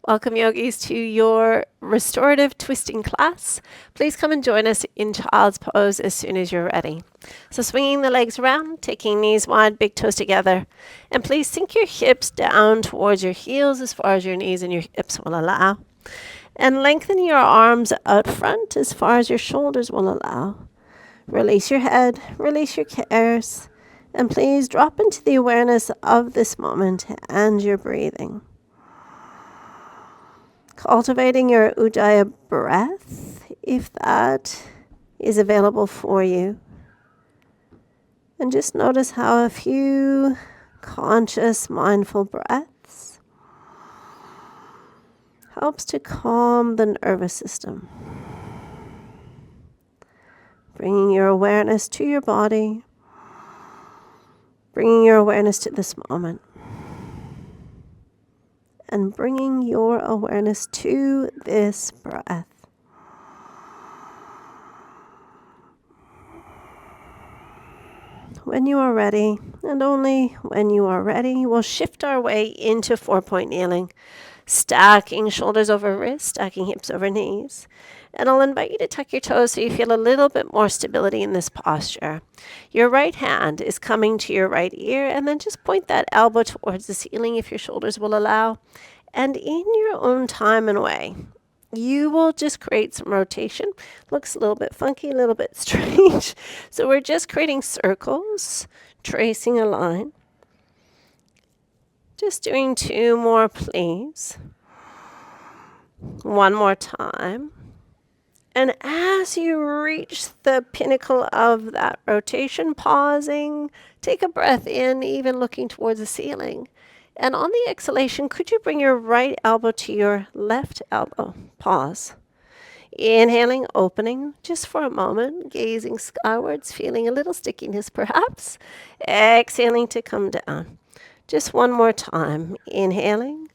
Welcome, yogis, to your restorative twisting class. Please come and join us in child's pose as soon as you're ready. So swinging the legs around, taking knees wide, big toes together. And please sink your hips down towards your heels as far as your knees and your hips will allow. And lengthen your arms out front as far as your shoulders will allow. Release your head, release your cares, and please drop into the awareness of this moment and your breathing. Cultivating your Ujjayi breath, if that is available for you. And just notice how a few conscious, mindful breaths helps to calm the nervous system. Bringing your awareness to your body, bringing your awareness to this moment. And bringing your awareness to this breath. When you are ready, and only when you are ready, we'll shift our way into 4-point kneeling, stacking shoulders over wrists, stacking hips over knees. And I'll invite you to tuck your toes so you feel a little bit more stability in this posture. Your right hand is coming to your right ear, and then just point that elbow towards the ceiling if your shoulders will allow. And in your own time and way, you will just create some rotation. Looks a little bit funky, a little bit strange. So we're just creating circles, tracing a line. Just doing 2 more, please. 1 more time. And as you reach the pinnacle of that rotation, pausing, take a breath in, even looking towards the ceiling. And on the exhalation, could you bring your right elbow to your left elbow? Pause. Inhaling, opening, just for a moment, gazing skywards, feeling a little stickiness perhaps. Exhaling to come down. Just 1 more time. Inhaling.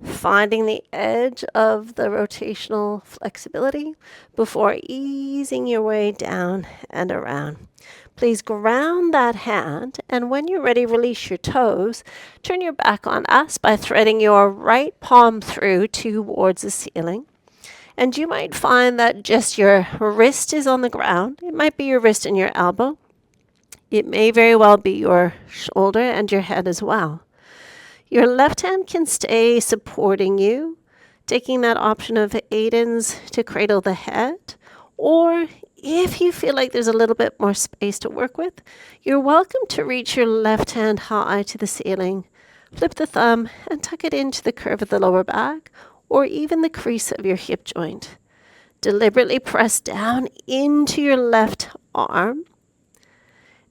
Finding the edge of the rotational flexibility before easing your way down and around. Please ground that hand, and when you're ready, release your toes. Turn your back on us by threading your right palm through towards the ceiling. And you might find that just your wrist is on the ground. It might be your wrist and your elbow. It may very well be your shoulder and your head as well. Your left hand can stay supporting you, taking that option of Aden's to cradle the head. Or if you feel like there's a little bit more space to work with, you're welcome to reach your left hand high to the ceiling, flip the thumb, and tuck it into the curve of the lower back, or even the crease of your hip joint. Deliberately press down into your left arm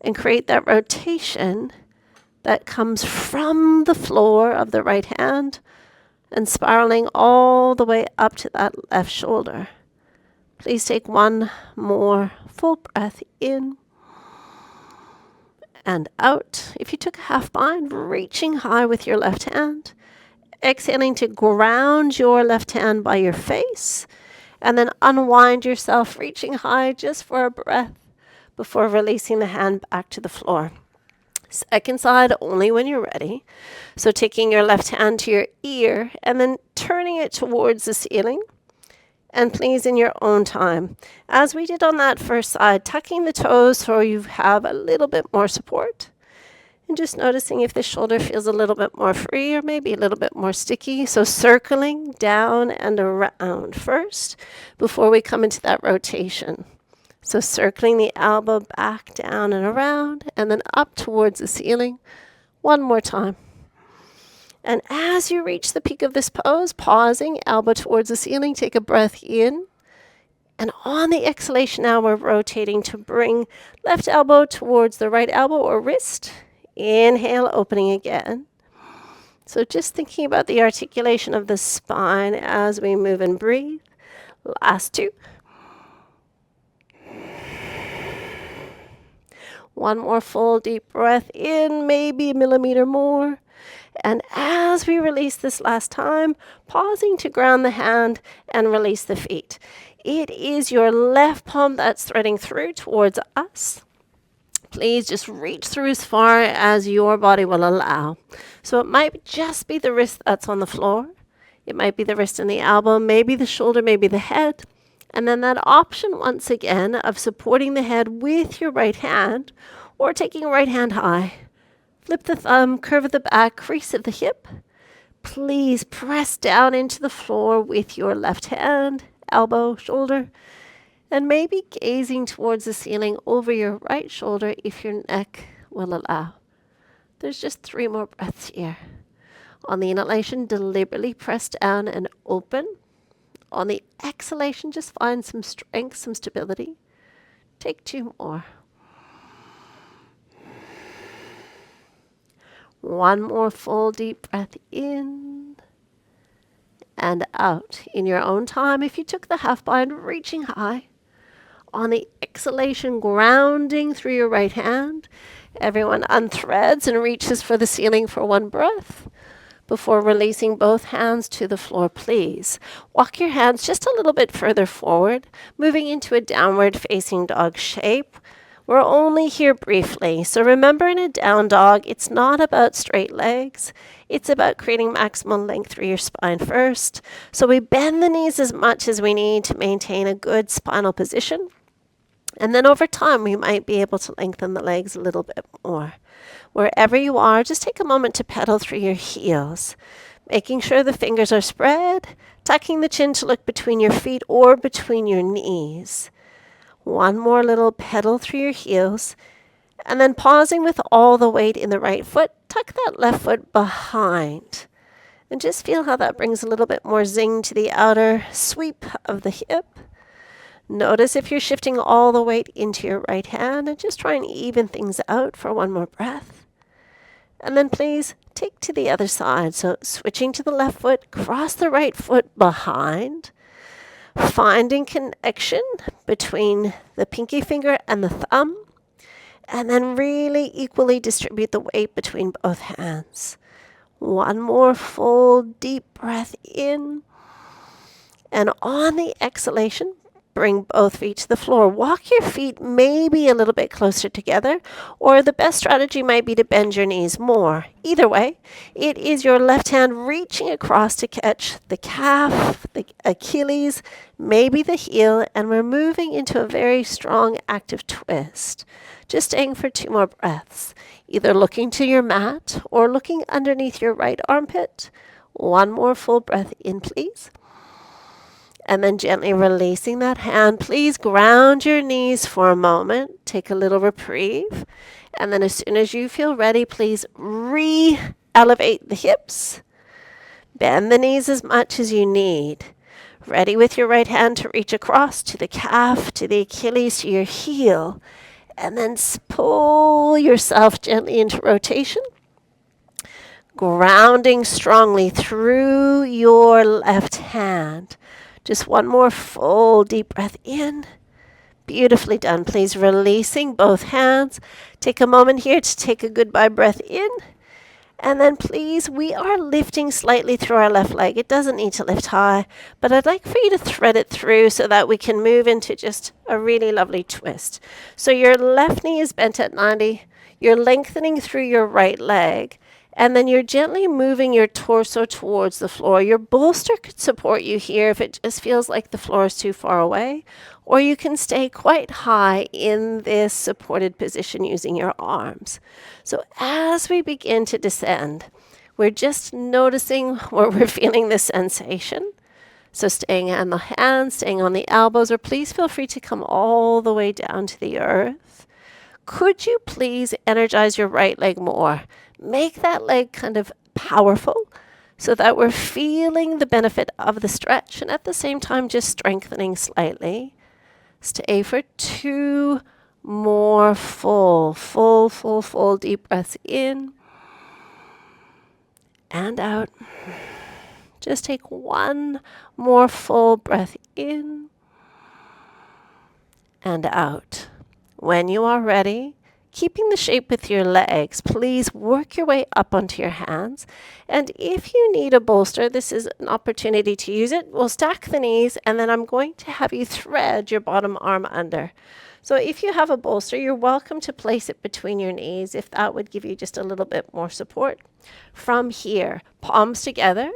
and create that rotation that comes from the floor of the right hand and spiraling all the way up to that left shoulder. Please take 1 more full breath in and out. If you took a half bind, reaching high with your left hand, exhaling to ground your left hand by your face, and then unwind yourself, reaching high just for a breath before releasing the hand back to the floor. Second side only when you're ready. So taking your left hand to your ear and then turning it towards the ceiling. And please, in your own time, as we did on that first side, tucking the toes so you have a little bit more support. And just noticing if the shoulder feels a little bit more free or maybe a little bit more sticky. So circling down and around first before we come into that rotation. So circling the elbow back, down and around, and then up towards the ceiling. 1 more time. And as you reach the peak of this pose, pausing, elbow towards the ceiling, take a breath in. And on the exhalation now, we're rotating to bring left elbow towards the right elbow or wrist. Inhale, opening again. So just thinking about the articulation of the spine as we move and breathe. Last 2. 1 more full deep breath in, maybe a millimeter more. And as we release this last time, pausing to ground the hand and release the feet. It is your left palm that's threading through towards us. Please just reach through as far as your body will allow. So it might just be the wrist that's on the floor. It might be the wrist and the elbow, maybe the shoulder, maybe the head. And then that option once again of supporting the head with your right hand or taking right hand high. Flip the thumb, curve of the back, crease of the hip. Please press down into the floor with your left hand, elbow, shoulder, and maybe gazing towards the ceiling over your right shoulder if your neck will allow. There's just 3 more breaths here. On the inhalation, deliberately press down and open. On the exhalation, just find some strength, some stability. Take 2 more. 1 more full deep breath in and out. In your own time, if you took the half bind, reaching high. On the exhalation, grounding through your right hand. Everyone unthreads and reaches for the ceiling for 1 breath before releasing both hands to the floor, please. Walk your hands just a little bit further forward, moving into a downward facing dog shape. We're only here briefly, so remember in a down dog, it's not about straight legs. It's about creating maximum length through your spine first. So we bend the knees as much as we need to maintain a good spinal position. And then over time, we might be able to lengthen the legs a little bit more. Wherever you are, just take a moment to pedal through your heels, making sure the fingers are spread, tucking the chin to look between your feet or between your knees. 1 more little pedal through your heels, and then pausing with all the weight in the right foot, tuck that left foot behind. And just feel how that brings a little bit more zing to the outer sweep of the hip. Notice if you're shifting all the weight into your right hand, and just try and even things out for 1 more breath. And then please take to the other side. So switching to the left foot, cross the right foot behind, finding connection between the pinky finger and the thumb, and then really equally distribute the weight between both hands. 1 more full deep breath in, and on the exhalation, bring both feet to the floor. Walk your feet maybe a little bit closer together, or the best strategy might be to bend your knees more. Either way, it is your left hand reaching across to catch the calf, the Achilles, maybe the heel, and we're moving into a very strong active twist. Just staying for 2 more breaths, either looking to your mat or looking underneath your right armpit. 1 more full breath in, please. And then gently releasing that hand. Please ground your knees for a moment. Take a little reprieve. And then as soon as you feel ready, please re-elevate the hips. Bend the knees as much as you need. Ready with your right hand to reach across to the calf, to the Achilles, to your heel. And then pull yourself gently into rotation. Grounding strongly through your left hand. Just 1 more full deep breath in. Beautifully done. Please releasing both hands. Take a moment here to take a goodbye breath in. And then please, we are lifting slightly through our left leg. It doesn't need to lift high, but I'd like for you to thread it through so that we can move into just a really lovely twist. So your left knee is bent at 90. You're lengthening through your right leg. And then you're gently moving your torso towards the floor. Your bolster could support you here if it just feels like the floor is too far away. Or you can stay quite high in this supported position using your arms. So as we begin to descend, we're just noticing where we're feeling the sensation. So staying on the hands, staying on the elbows, or please feel free to come all the way down to the earth. Could you please energize your right leg more? Make that leg kind of powerful so that we're feeling the benefit of the stretch and at the same time just strengthening slightly. Stay for 2 more full deep breaths in and out. Just take 1 more full breath in and out. When you are ready, keeping the shape with your legs, please work your way up onto your hands. And if you need a bolster, this is an opportunity to use it. We'll stack the knees, and then I'm going to have you thread your bottom arm under. So if you have a bolster, you're welcome to place it between your knees if that would give you just a little bit more support. From here, palms together,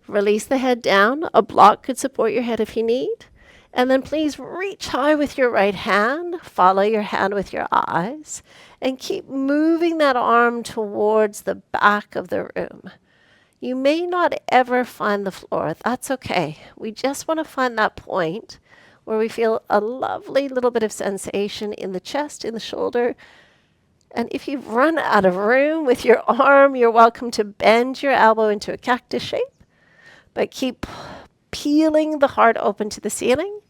Release the head down. A block could support your head if you need. And then please reach high with your right hand. Follow your hand with your eyes. And keep moving that arm towards the back of the room. You may not ever find the floor. That's okay. We just want to find that point where we feel a lovely little bit of sensation in the chest, in the shoulder. And if you've run out of room with your arm, you're welcome to bend your elbow into a cactus shape. But keep peeling the heart open to the ceiling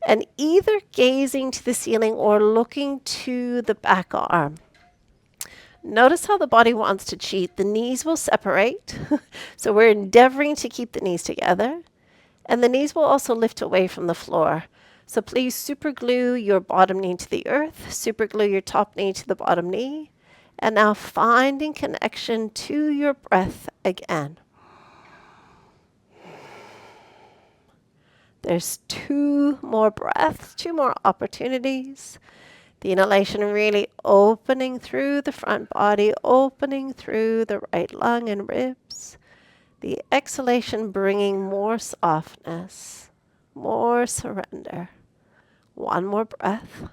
and either gazing to the ceiling or looking to the back arm. Notice how the body wants to cheat. The knees will separate. So we're endeavoring to keep the knees together. And the knees will also lift away from the floor. So please super glue your bottom knee to the earth. Super glue your top knee to the bottom knee. And now finding connection to your breath again. There's 2 more breaths, 2 more opportunities. The inhalation really opening through the front body, opening through the right lung and ribs. The exhalation bringing more softness, more surrender. 1 more breath.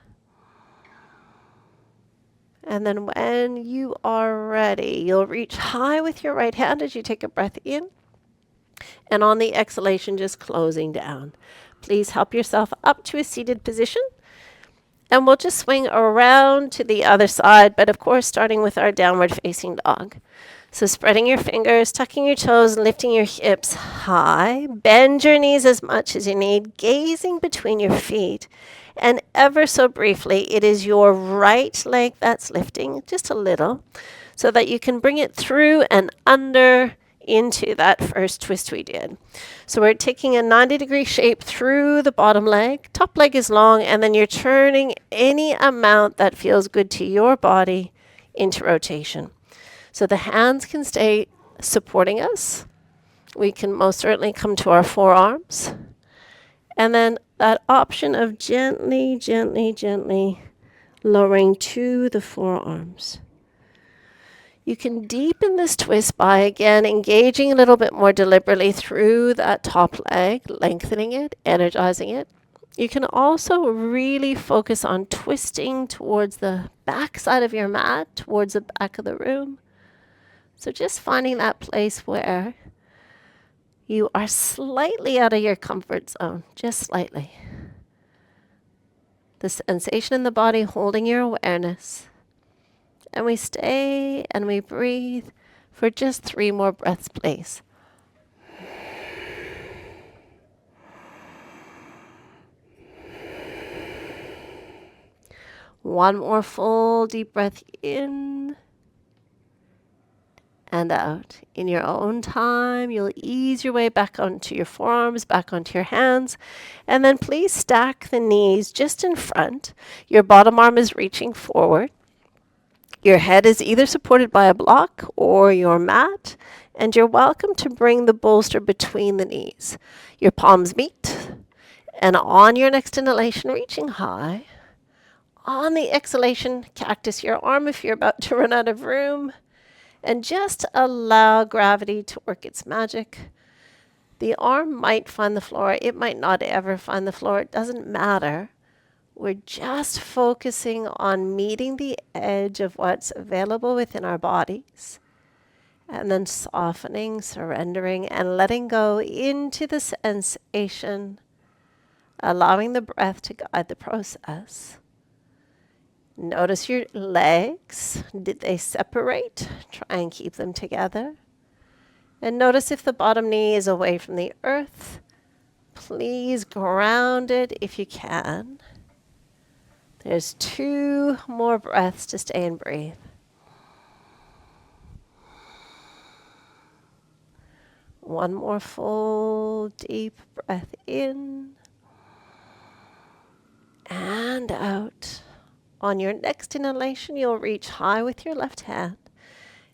And then when you are ready, you'll reach high with your right hand as you take a breath in. And on the exhalation, just closing down. Please help yourself up to a seated position. And we'll just swing around to the other side, but of course, starting with our downward facing dog. So spreading your fingers, tucking your toes, lifting your hips high. Bend your knees as much as you need, gazing between your feet. And ever so briefly, it is your right leg that's lifting, just a little, so that you can bring it through and under into that first twist we did. So we're taking a 90-degree shape through the bottom leg. Top leg is long, and then you're turning any amount that feels good to your body into rotation. So the hands can stay supporting us. We can most certainly come to our forearms. And then that option of gently, gently, gently lowering to the forearms. You can deepen this twist by, again, engaging a little bit more deliberately through that top leg, lengthening it, energizing it. You can also really focus on twisting towards the back side of your mat, towards the back of the room. So just finding that place where you are slightly out of your comfort zone, just slightly. The sensation in the body holding your awareness. And we stay and we breathe for just 3 more breaths, please. One more full deep breath in and out. In your own time, you'll ease your way back onto your forearms, back onto your hands. And then please stack the knees just in front. Your bottom arm is reaching forward. Your head is either supported by a block or your mat, and you're welcome to bring the bolster between the knees. Your palms meet, and on your next inhalation, reaching high. On the exhalation, cactus your arm if you're about to run out of room, and just allow gravity to work its magic. The arm might find the floor. It might not ever find the floor. It doesn't matter. We're just focusing on meeting the edge of what's available within our bodies, and then softening, surrendering, and letting go into the sensation, allowing the breath to guide the process. Notice your legs. Did they separate? Try and keep them together. And notice if the bottom knee is away from the earth. Please ground it if you can. There's 2 more breaths to stay and breathe. One more full deep breath in and out. On your next inhalation, you'll reach high with your left hand.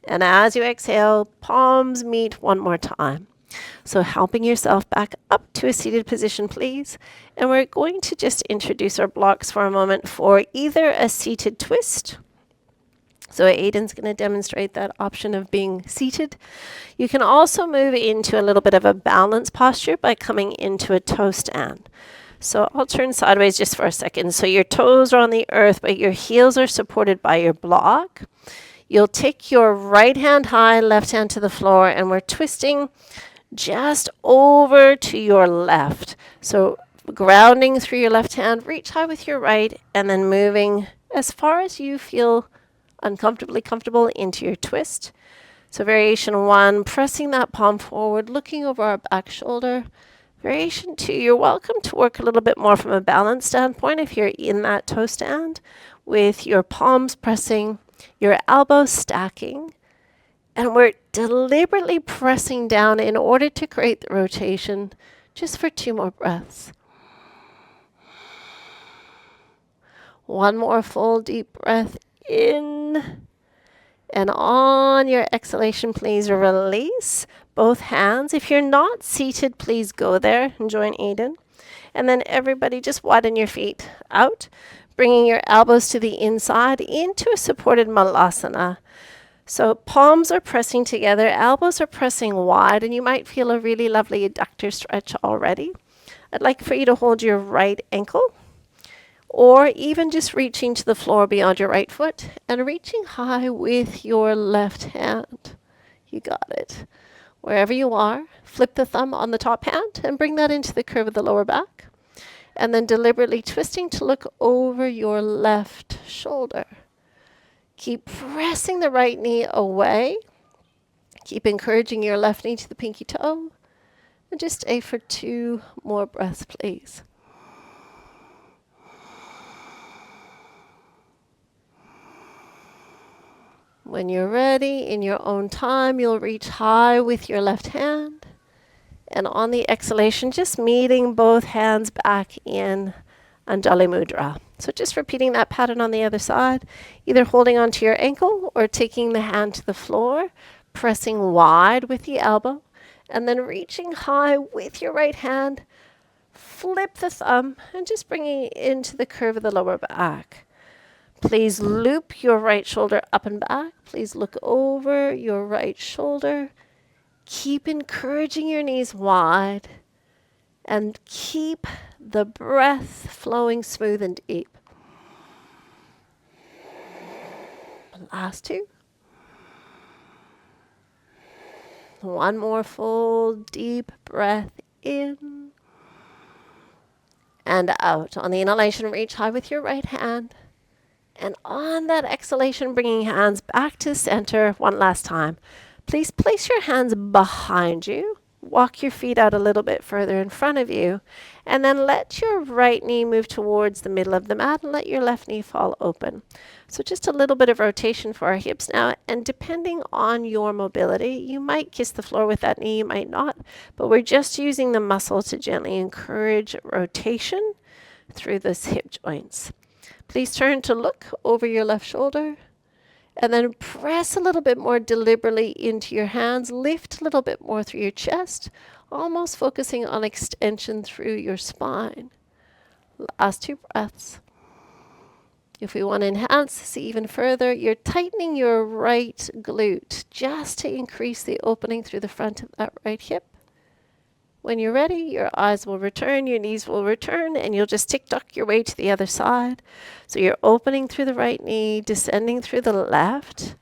And as you exhale, palms meet one more time. So helping yourself back up to a seated position, please. And we're going to just introduce our blocks for a moment for either a seated twist. So Aiden's going to demonstrate that option of being seated. You can also move into a little bit of a balance posture by coming into a toe stand. So I'll turn sideways just for a second. So your toes are on the earth, but your heels are supported by your block. You'll take your right hand high, left hand to the floor, and we're twisting just over to your left. So grounding through your left hand, reach high with your right, and then moving as far as you feel uncomfortably comfortable into your twist. So variation 1, pressing that palm forward, looking over our back shoulder. Variation 2, you're welcome to work a little bit more from a balance standpoint if you're in that toe stand, with your palms pressing, your elbows stacking, and we're deliberately pressing down in order to create the rotation, just for 2 more breaths. One more full deep breath in. And on your exhalation, please release both hands. If you're not seated, please go there and join Aden. And then everybody just widen your feet out, bringing your elbows to the inside into a supported malasana. So palms are pressing together, elbows are pressing wide, and you might feel a really lovely adductor stretch already. I'd like for you to hold your right ankle, or even just reaching to the floor beyond your right foot and reaching high with your left hand. You got it. Wherever you are, flip the thumb on the top hand and bring that into the curve of the lower back. And then deliberately twisting to look over your left shoulder. Keep pressing the right knee away. Keep encouraging your left knee to the pinky toe. And just stay for 2 more breaths, please. When you're ready, in your own time, you'll reach high with your left hand. And on the exhalation, just meeting both hands back in Anjali Mudra. So just repeating that pattern on the other side, either holding onto your ankle or taking the hand to the floor, pressing wide with the elbow, and then reaching high with your right hand. Flip the thumb and just bringing it into the curve of the lower back. Please loop your right shoulder up and back. Please look over your right shoulder. Keep encouraging your knees wide and keep the breath flowing smooth and deep. Last 2. One more full deep breath in and out. On the inhalation, reach high with your right hand. And on that exhalation, bringing hands back to center one last time. Please place your hands behind you. Walk your feet out a little bit further in front of you. And then let your right knee move towards the middle of the mat and let your left knee fall open. So just a little bit of rotation for our hips now. And depending on your mobility, you might kiss the floor with that knee, you might not. But we're just using the muscle to gently encourage rotation through those hip joints. Please turn to look over your left shoulder and then press a little bit more deliberately into your hands. Lift a little bit more through your chest, almost focusing on extension through your spine. Last 2 breaths. If we want to enhance this even further, you're tightening your right glute just to increase the opening through the front of that right hip. When you're ready, your eyes will return, your knees will return, and you'll just tick-tock your way to the other side. So you're opening through the right knee, descending through the left,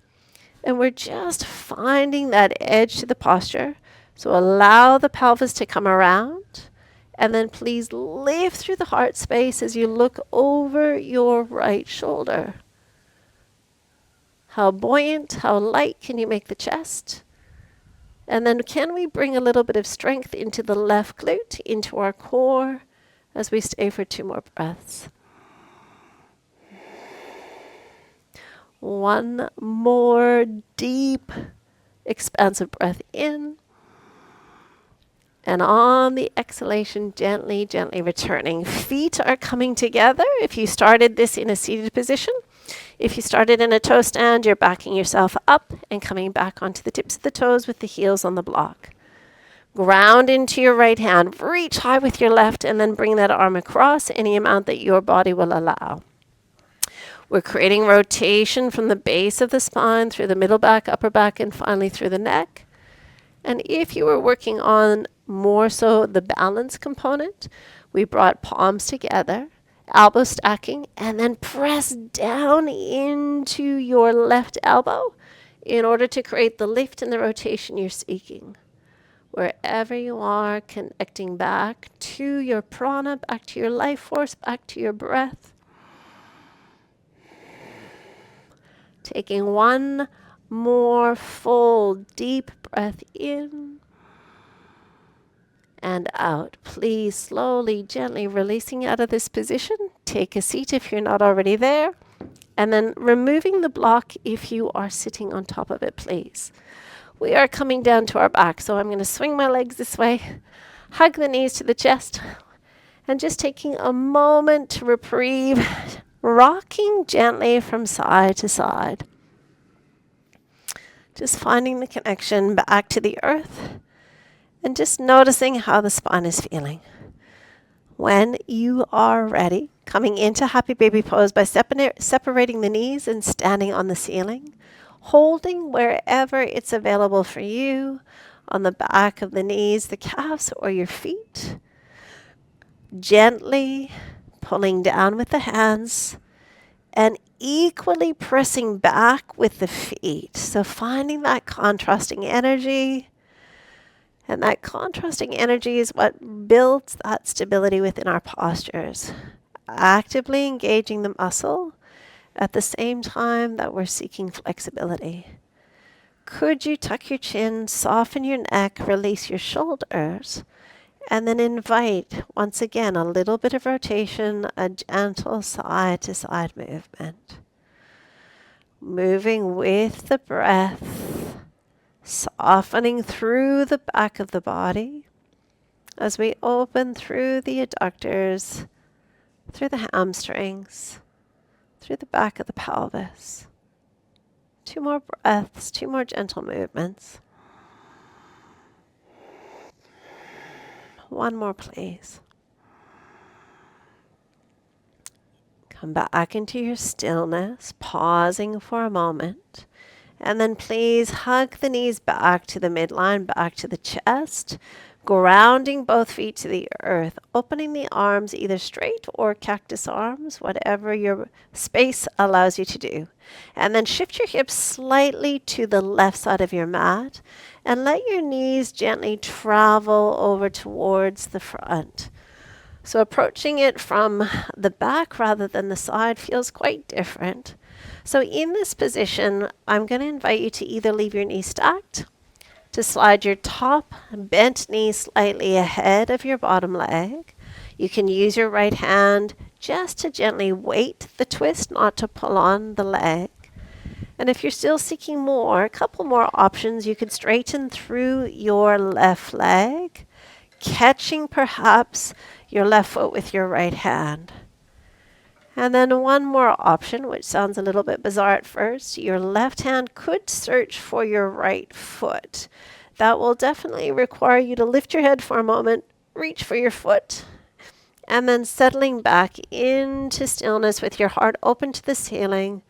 and we're just finding that edge to the posture. So allow the pelvis to come around, and then please lift through the heart space as you look over your right shoulder. How buoyant, how light can you make the chest? And then can we bring a little bit of strength into the left glute, into our core, as we stay for 2 more breaths. One more deep, expansive breath in. And on the exhalation, gently, gently returning. Feet are coming together. If you started this in a seated position, if you started in a toe stand, you're backing yourself up and coming back onto the tips of the toes with the heels on the block. Ground into your right hand, reach high with your left, and then bring that arm across any amount that your body will allow. We're creating rotation from the base of the spine through the middle back, upper back, and finally through the neck. And if you were working on more so the balance component, we brought palms together, elbow stacking, and then press down into your left elbow in order to create the lift and the rotation you're seeking. Wherever you are, connecting back to your prana, back to your life force, back to your breath. Taking one more full deep breath in and out. Please slowly, gently releasing out of this position. Take a seat if you're not already there. And then removing the block if you are sitting on top of it, please. We are coming down to our back, so I'm going to swing my legs this way, hug the knees to the chest, and just taking a moment to reprieve, rocking gently from side to side. Just finding the connection back to the earth and just noticing how the spine is feeling. When you are ready, coming into happy baby pose by separating the knees and standing on the ceiling, holding wherever it's available for you, on the back of the knees, the calves, or your feet. Gently pulling down with the hands and equally pressing back with the feet. So finding that contrasting energy. And that contrasting energy is what builds that stability within our postures. Actively engaging the muscle at the same time that we're seeking flexibility. Could you tuck your chin, soften your neck, release your shoulders, and then invite, once again, a little bit of rotation, a gentle side-to-side movement. Moving with the breath, softening through the back of the body as we open through the adductors, through the hamstrings, through the back of the pelvis. 2 more breaths, 2 more gentle movements. 1 more, please. Come back into your stillness, pausing for a moment. And then please hug the knees back to the midline, back to the chest, grounding both feet to the earth, opening the arms either straight or cactus arms, whatever your space allows you to do. And then shift your hips slightly to the left side of your mat and let your knees gently travel over towards the front. So approaching it from the back rather than the side feels quite different. So in this position, I'm going to invite you to either leave your knees stacked, to slide your top bent knee slightly ahead of your bottom leg. You can use your right hand just to gently weight the twist, not to pull on the leg. And if you're still seeking more, a couple more options, you could straighten through your left leg, catching perhaps your left foot with your right hand. And then one more option, which sounds a little bit bizarre at first. Your left hand could search for your right foot. That will definitely require you to lift your head for a moment, reach for your foot, and then settling back into stillness with your heart open to the ceiling,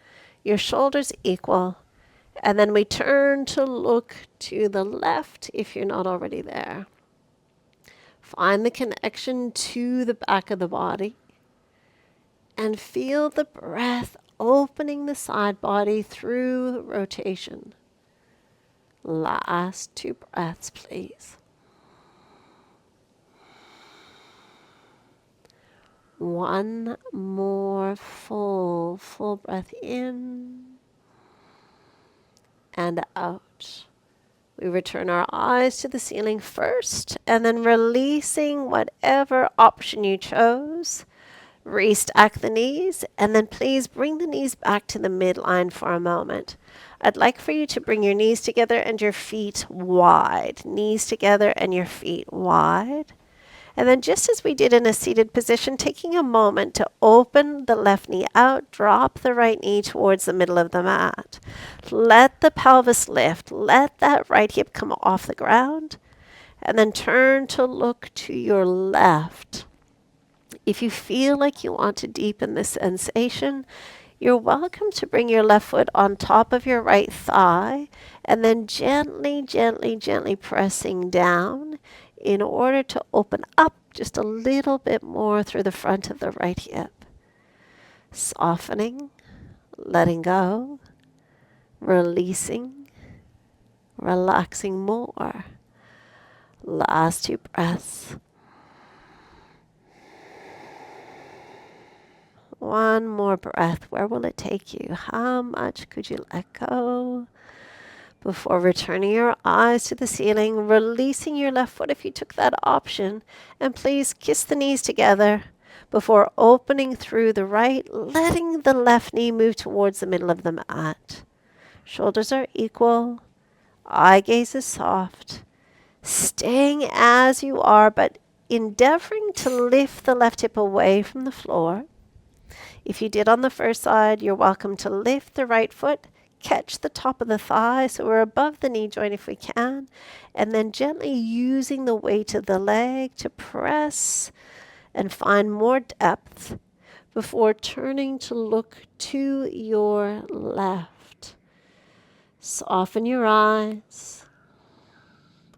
your shoulders equal. And then we turn to look to the left if you're not already there. Find the connection to the back of the body. And feel the breath opening the side body through rotation. Last 2 breaths, please. 1 more full breath in and out. We return our eyes to the ceiling first, and then releasing whatever option you chose. Restack the knees, and then please bring the knees back to the midline for a moment. I'd like for you to bring your knees together and your feet wide. Knees together and your feet wide. And then just as we did in a seated position, taking a moment to open the left knee out, drop the right knee towards the middle of the mat. Let the pelvis lift. Let that right hip come off the ground. And then turn to look to your left. If you feel like you want to deepen this sensation, You're welcome to bring your left foot on top of your right thigh and then gently, gently, gently pressing down in order to open up just a little bit more through the front of the right hip. Softening, letting go, releasing, relaxing more. Last 2 breaths. One more breath. Where will it take you? How much could you let go before returning your eyes to the ceiling, releasing your left foot if you took that option, and please kiss the knees together before opening through the right, letting the left knee move towards the middle of the mat. Shoulders are equal. Eye gaze is soft. Staying as you are, but endeavoring to lift the left hip away from the floor. If you did on the first side, you're welcome to lift the right foot, catch the top of the thigh so we're above the knee joint if we can, and then gently using the weight of the leg to press and find more depth before turning to look to your left. Soften your eyes,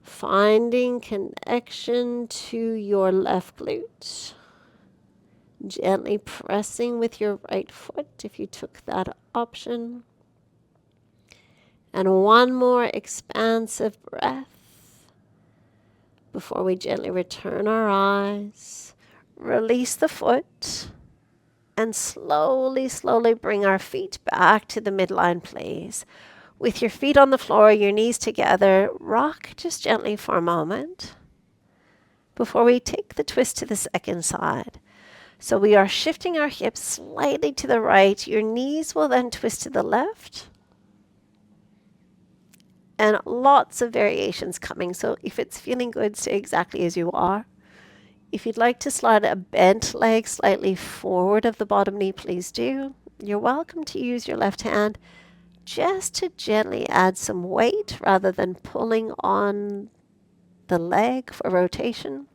finding connection to your left glute. Gently pressing with your right foot if you took that option. And one more expansive breath before we gently return our eyes. Release the foot and slowly, slowly bring our feet back to the midline, please. With your feet on the floor, your knees together, rock just gently for a moment before we take the twist to the second side. So we are shifting our hips slightly to the right. Your knees will then twist to the left. And lots of variations coming. So if it's feeling good, stay exactly as you are. If you'd like to slide a bent leg slightly forward of the bottom knee, please do. You're welcome to use your left hand just to gently add some weight rather than pulling on the leg for rotation.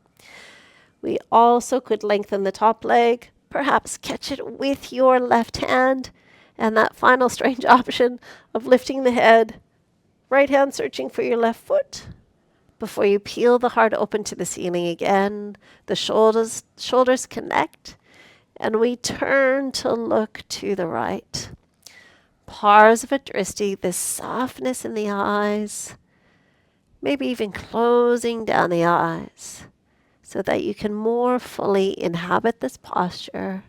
We also could lengthen the top leg, perhaps catch it with your left hand, and that final strange option of lifting the head, right hand searching for your left foot, before you peel the heart open to the ceiling again. The shoulders connect, and we turn to look to the right. Parsvadristi, this softness in the eyes, maybe even closing down the eyes, so that you can more fully inhabit this posture,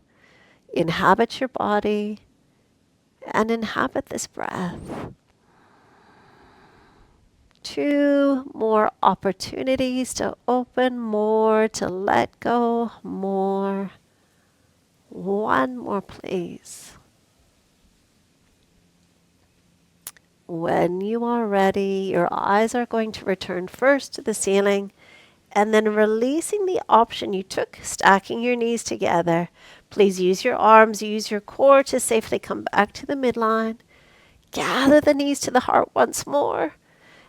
inhabit your body, and inhabit this breath. 2 more opportunities to open more, to let go more. 1 more, please. When you are ready, your eyes are going to return first to the ceiling, and then releasing the option you took, stacking your knees together. Please use your arms, use your core to safely come back to the midline. Gather the knees to the heart once more.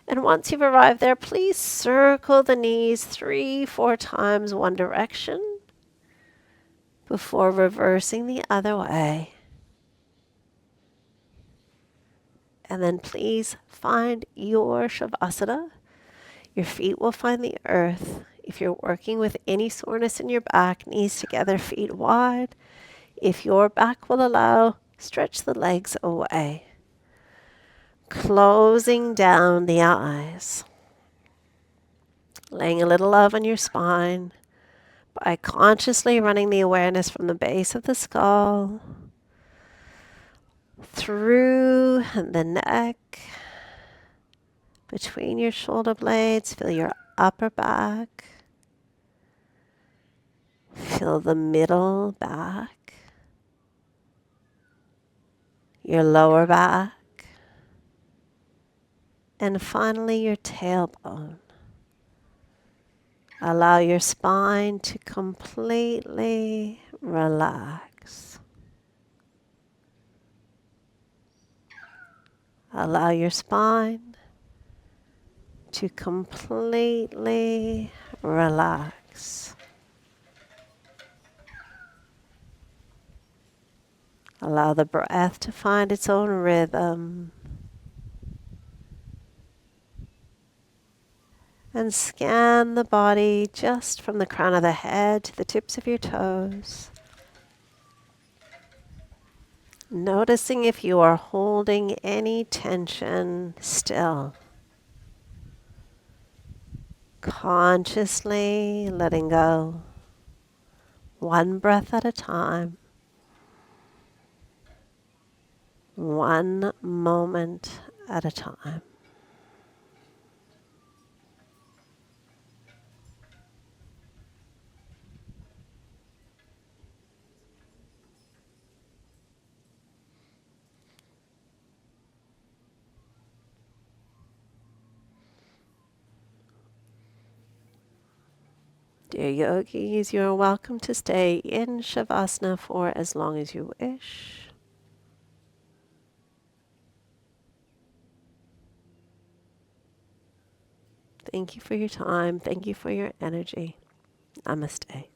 And once you've arrived there, please circle the knees 3-4 times one direction before reversing the other way. And then please find your Shavasana. Your feet will find the earth. If you're working with any soreness in your back, knees together, feet wide. If your back will allow, stretch the legs away. Closing down the eyes. Laying a little love on your spine by consciously running the awareness from the base of the skull, through the neck, between your shoulder blades. Feel your upper back. Feel the middle back, your lower back, and finally your tailbone. Allow your spine to completely relax. Allow your spine to completely relax. Allow the breath to find its own rhythm. And scan the body just from the crown of the head to the tips of your toes. Noticing if you are holding any tension still. Consciously letting go. One breath at a time. One moment at a time. Dear yogis, you are welcome to stay in Shavasana for as long as you wish. Thank you for your time. Thank you for your energy. Namaste.